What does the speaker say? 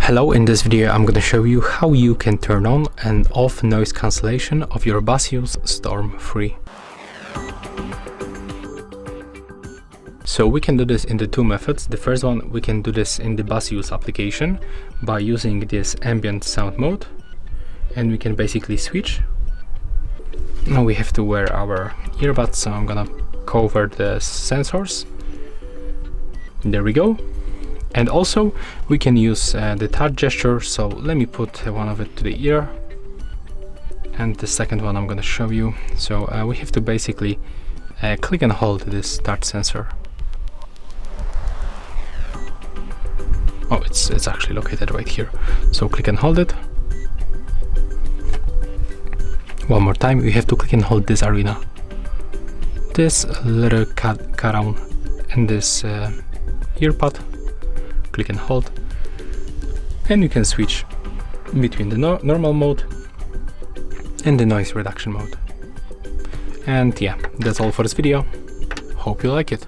Hello, in this video I'm going to show you how you can turn on and off noise cancellation of your Baseus Storm 3. So we can do this in the two methods. The first one, we can do this in the Baseus application by using this ambient sound mode, and we can basically switch. Now we have to wear our earbuds, so I'm gonna cover the sensors. There we go. And also we can use the touch gesture, so let me put one of it to the ear, and the second one I'm going to show you. So we have to basically click and hold this touch sensor. Oh, it's actually located right here. So click and hold it. One more time, we have to click and hold this arena. This little cut around and this earpod. Click and hold, and you can switch between the normal mode and the noise reduction mode. And yeah, that's all for this video. Hope you like it.